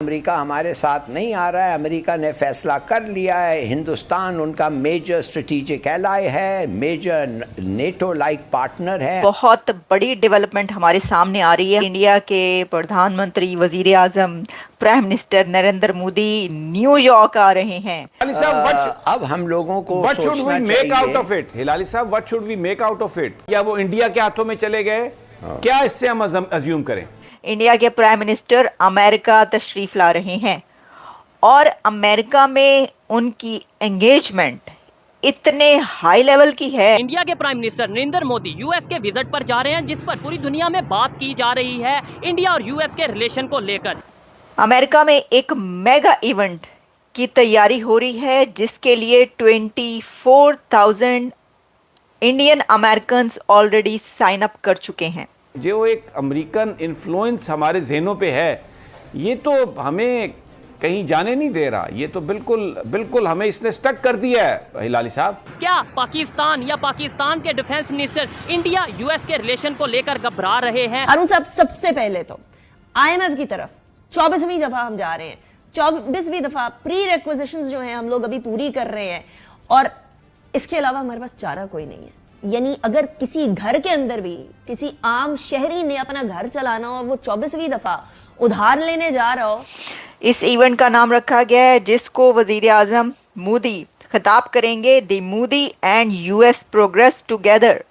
America हमारे साथ नहीं आ रहा है। अमेरिका ने फैसला कर लिया है, हिंदुस्तान उनका मेजर स्ट्रेटेजिक एलाय है, मेजर नेटो लाइक पार्टनर है। बहुत बड़ी डेवलपमेंट हमारे सामने आ रही है। इंडिया के प्रधानमंत्री, वजीर आजम, prime minister Narendra Modi New York आ रहे हैं। अब हम लोगों को What should we सोचना make out चाहिए। of it? हिलाली साहब, what should we make out of it? या वो इंडिया के हाथों में चले गए? क्या इससे हम अज्यूम करें? इंडिया के प्राइम मिनिस्टर अमेरिका तशरीफ ला रहे हैं और अमेरिका में उनकी एंगेजमेंट इतने हाई लेवल की है। इंडिया के prime minister Narendra Modi US के विजिट पर जा रहे हैं, जिस पर पूरी दुनिया में बात की जा रही है इंडिया और यूएस के रिलेशन को लेकर। अमेरिका में एक मेगा इवेंट की तैयारी हो रही है, जिसके लिए 24,000 Indian American already sign up कर चुके हैं। जो एक अमेरिकन इन्फ्लुएंस हमारे जहनों पे है, ये तो हमें कहीं जाने नहीं दे रहा। ये तो बिल्कुल हमें इसने स्टक कर दिया है हिलाली साहब। क्या पाकिस्तान या पाकिस्तान के डिफेंस मिनिस्टर इंडिया यूएस के रिलेशन को लेकर घबरा रहे हैं? अरुण साहब, सबसे पहले तो आईएमएफ की तरफ 24वीं दफा हम जा रहे हैं। 24वीं दफा प्री रिक्विजिशंस जो हैं हम लोग अभी पूरी कर रहे हैं, और इसके अलावा हमारे पास चारा कोई नहीं है। यानी अगर किसी घर के अंदर भी किसी आम शहरी ने अपना घर चलाना हो और वो 24वीं दफा उधार लेने जा रहा हो। इस इवेंट का नाम रखा गया है, जिसको वजीर आजम मोदी खिताब करेंगे, the Modi and US progress together.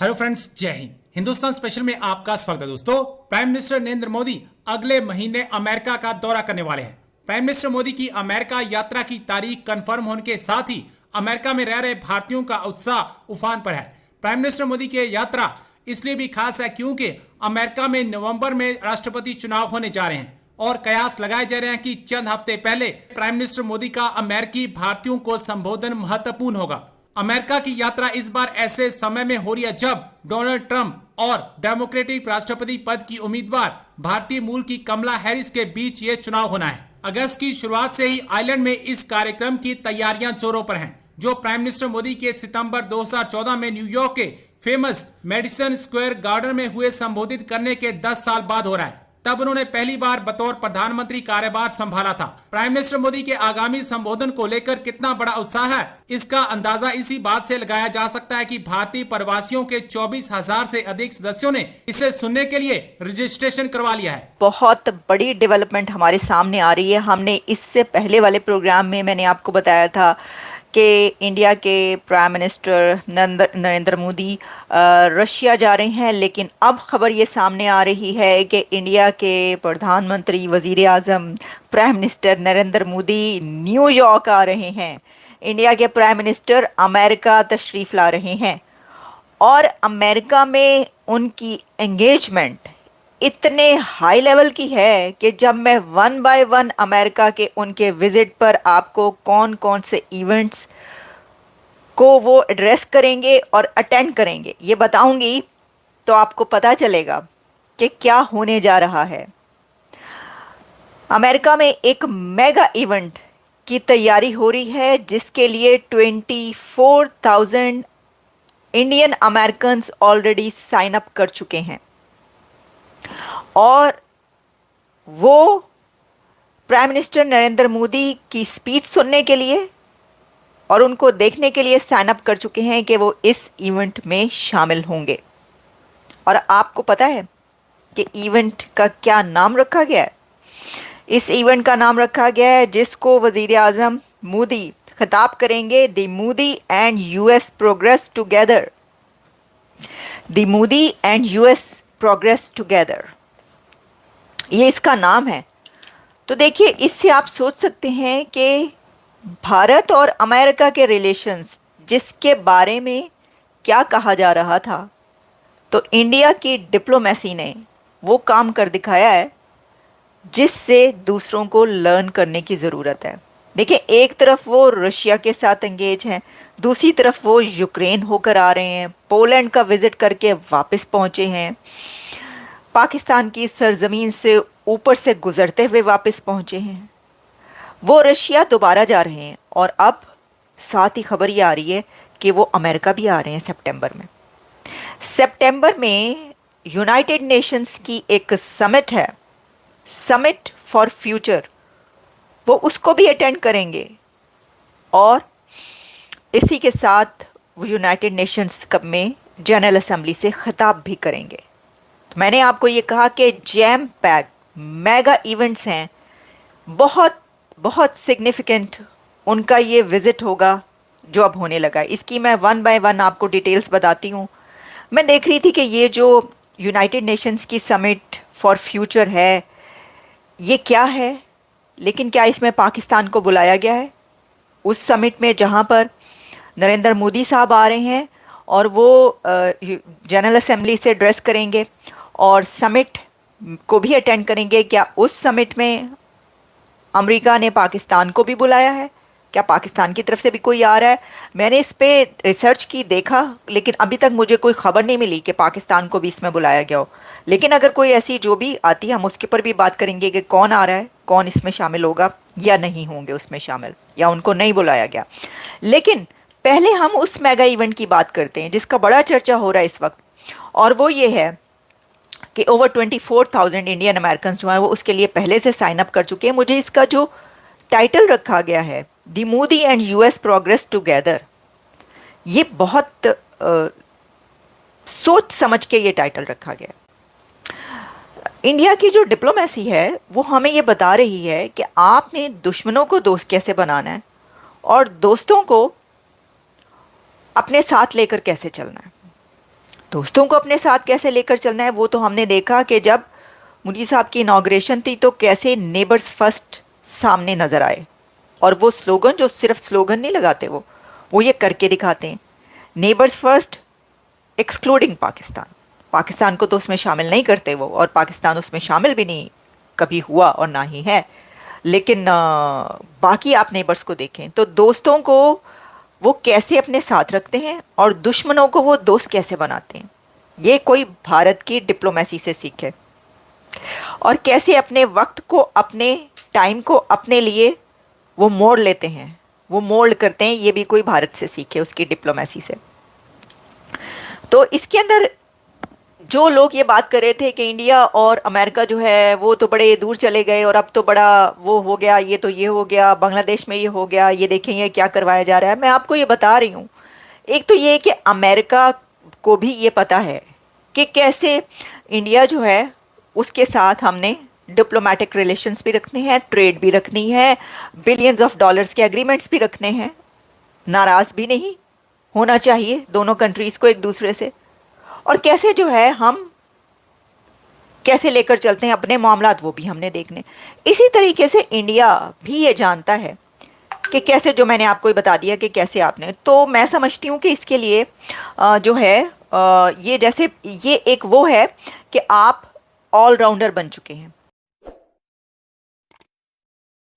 Hello friends, जय हिंद। हिंदुस्तान स्पेशल में आपका स्वागत है दोस्तों। प्राइम मिनिस्टर नरेंद्र मोदी अगले महीने अमेरिका का दौरा करने वाले हैं। प्राइम मिनिस्टर मोदी की अमेरिका यात्रा की तारीख कंफर्म होने के साथ ही अमेरिका में रह रहे भारतीयों का उत्साह उफान पर है। प्राइम मिनिस्टर मोदी की यात्रा इसलिए भी खास है क्योंकि अमेरिका में नवंबर में राष्ट्रपति चुनाव होने जा रहे हैं और कयास लगाए जा रहे हैं कि चंद हफ्ते पहले प्राइम मिनिस्टर मोदी का अमेरिकी भारतीयों को संबोधन महत्वपूर्ण होगा। अमेरिका की यात्रा इस बार ऐसे समय में हो रही है जब डोनाल्ड ट्रंप और डेमोक्रेटिक राष्ट्रपति पद की उम्मीदवार भारतीय मूल की कमला हैरिस के बीच ये चुनाव होना है। अगस्त की शुरुआत से ही आइलैंड में इस कार्यक्रम की तैयारियां जोरों पर हैं, जो प्राइम मिनिस्टर मोदी के सितंबर 2014 में न्यूयॉर्क के फेमस मेडिसन स्क्वायर गार्डन में हुए संबोधित करने के 10 साल बाद हो रहा है। तब उन्होंने पहली बार बतौर प्रधानमंत्री कार्यभार संभाला था। प्राइम मिनिस्टर मोदी के आगामी संबोधन को लेकर कितना बड़ा उत्साह है, इसका अंदाजा इसी बात से लगाया जा सकता है कि भारतीय प्रवासियों के 24,000 से अधिक सदस्यों ने इसे सुनने के लिए रजिस्ट्रेशन करवा लिया है। बहुत बड़ी डेवलपमेंट हमारे सामने आ रही है। हमने इससे पहले वाले प्रोग्राम में मैंने आपको बताया था कि इंडिया के prime minister Narendra Modi Russia जा रहे हैं, लेकिन अब खबर ये सामने आ रही है कि इंडिया के प्रधानमंत्री, वजीर आजम, prime minister Narendra Modi New York आ रहे हैं। इंडिया के प्राइम मिनिस्टर अमेरिका तशरीफ ला रहे हैं और अमेरिका में उनकी एंगेजमेंट इतने हाई लेवल की है कि जब मैं वन बाय वन अमेरिका के उनके विजिट पर आपको कौन कौन से इवेंट्स को वो एड्रेस करेंगे और अटेंड करेंगे ये बताऊंगी, तो आपको पता चलेगा कि क्या होने जा रहा है। अमेरिका में एक मेगा इवेंट की तैयारी हो रही है, जिसके लिए 24,000 Indian American already sign up कर चुके हैं और वो प्राइम मिनिस्टर नरेंद्र मोदी की स्पीच सुनने के लिए और उनको देखने के लिए साइन अप कर चुके हैं कि वो इस इवेंट में शामिल होंगे। और आपको पता है कि इवेंट का क्या नाम रखा गया है? इस इवेंट का नाम रखा गया है, जिसको वजीर आजम मोदी खिताब करेंगे, the Modi and US progress together. The Modi and US progress together, ये इसका नाम है। तो देखिए, इससे आप सोच सकते हैं कि भारत और अमेरिका के रिलेशंस जिसके बारे में क्या कहा जा रहा था, तो इंडिया की डिप्लोमेसी ने वो काम कर दिखाया है जिससे दूसरों को लर्न करने की ज़रूरत है। देखिए, एक तरफ वो रशिया के साथ एंगेज हैं, दूसरी तरफ वो यूक्रेन होकर आ रहे हैं, पोलैंड का विजिट करके वापस पहुंचे हैं, पाकिस्तान की सरजमीन से ऊपर से गुजरते हुए वापस पहुंचे हैं, वो रशिया दोबारा जा रहे हैं और अब साथ ही खबर ये आ रही है कि वो अमेरिका भी आ रहे हैं सितंबर में। सितंबर में यूनाइटेड नेशंस की एक समिट है समिट फॉर फ्यूचर, वो उसको भी अटेंड करेंगे और इसी के साथ वो यूनाइटेड नेशंस कप में जनरल असेंबली से खिताब भी करेंगे। तो मैंने आपको ये कहा कि जैम पैक मेगा इवेंट्स हैं, बहुत बहुत सिग्निफिकेंट उनका ये विजिट होगा जो अब होने लगा है। इसकी मैं वन बाय वन आपको डिटेल्स बताती हूँ। मैं देख रही थी कि ये जो यूनाइटेड नेशंस की समिट फॉर फ्यूचर है, ये क्या है, लेकिन क्या इसमें पाकिस्तान को बुलाया गया है? उस समिट में जहाँ पर नरेंद्र मोदी साहब आ रहे हैं और वो जनरल असेंबली से एड्रेस करेंगे और समिट को भी अटेंड करेंगे, क्या उस समिट में अमेरिका ने पाकिस्तान को भी बुलाया है? क्या पाकिस्तान की तरफ से भी कोई आ रहा है? मैंने इस पे रिसर्च की, देखा, लेकिन अभी तक मुझे कोई खबर नहीं मिली कि पाकिस्तान को भी इसमें बुलाया गया हो। लेकिन अगर कोई ऐसी जो भी आती है, हम उसके ऊपर भी बात करेंगे कि कौन आ रहा है, कौन इसमें शामिल होगा या नहीं होंगे उसमें शामिल, या उनको नहीं बुलाया गया। लेकिन पहले हम उस मेगा इवेंट की बात करते हैं जिसका बड़ा चर्चा हो रहा है इस वक्त, और वो ये है कि ओवर 24,000 इंडियन अमेरिकन जो हैं वो उसके लिए पहले से साइन अप कर चुके हैं। मुझे इसका जो टाइटल रखा गया है, the Modi and US progress together, ये बहुत सोच समझ के ये टाइटल रखा गया है। इंडिया की जो डिप्लोमेसी है वो हमें ये बता रही है कि आपने दुश्मनों को दोस्त कैसे बनाना है और दोस्तों को अपने साथ लेकर कैसे चलना है। दोस्तों को अपने साथ कैसे लेकर चलना है वो तो हमने देखा कि जब मोदी साहब की इनॉग्रेशन थी तो कैसे नेबर्स फर्स्ट सामने नजर आए, और वो स्लोगन जो सिर्फ स्लोगन नहीं लगाते, वो ये करके दिखाते हैं, neighbours first excluding Pakistan. Pakistan को तो उसमें शामिल नहीं करते वो, और पाकिस्तान उसमें शामिल भी नहीं कभी हुआ और ना ही है। लेकिन बाकी आप नेबर्स को देखें तो दोस्तों को वो कैसे अपने साथ रखते हैं और दुश्मनों को वो दोस्त कैसे बनाते हैं, ये कोई भारत की डिप्लोमेसी से सीखे। और कैसे अपने वक्त को, अपने टाइम को अपने लिए वो मोड़ लेते हैं, वो मोल्ड करते हैं, ये भी कोई भारत से सीखे, उसकी डिप्लोमेसी से। तो इसके अंदर जो लोग ये बात कर रहे थे कि इंडिया और अमेरिका जो है वो तो बड़े दूर चले गए और अब तो बड़ा वो हो गया, ये तो ये हो गया, बांग्लादेश में ये हो गया, ये देखें ये क्या करवाया जा रहा है, मैं आपको ये बता रही हूँ। एक तो ये कि अमेरिका को भी ये पता है कि कैसे इंडिया जो है उसके साथ हमने डिप्लोमेटिक रिलेशंस भी रखने हैं, ट्रेड भी रखनी है, बिलियंस ऑफ डॉलर्स के एग्रीमेंट्स भी रखने हैं, नाराज भी नहीं होना चाहिए दोनों कंट्रीज को एक दूसरे से, और कैसे जो है हम कैसे लेकर चलते हैं अपने मामलात, वो भी हमने देखने। इसी तरीके से इंडिया भी ये जानता है कि कैसे, जो मैंने आपको बता दिया कि कैसे आपने, तो मैं समझती हूँ कि इसके लिए जो है ये जैसे ये एक वो है कि आप ऑलराउंडर बन चुके हैं,